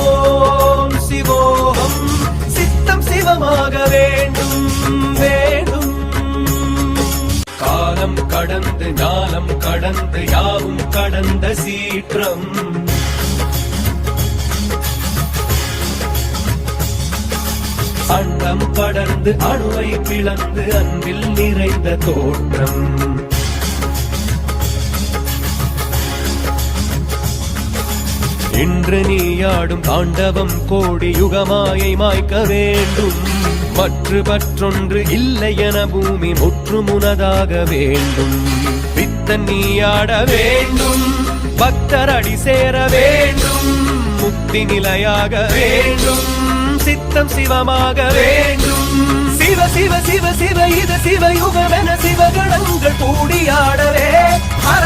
ஓம் சிவோகம். சித்தம் சிவமாக வேண்டும் வேண்டும். காலம் கடந்து ஞானம் கடந்து யாவும் கடந்த சீற்றம். அண்டம் படர்ந்து அணுவை பிளந்து அன்பில் நிறைந்த தோற்றம். இன்று நீயாடும் தாண்டவம் கோடி யுகமாயை மாய்க்க வேண்டும். மற்றொன்று இல்லை என பூமி முற்று முனதாக வேண்டும். பித்தன் நீயாட வேண்டும், பக்தர் அடி சேர வேண்டும். முக்தி நிலையாக வேண்டும், சித்தம் சிவமாக வேண்டும். சிவ சிவ சிவ சிவ இது சிவயுகமென சிவகணங்கள் கூடியாடவே. ஹர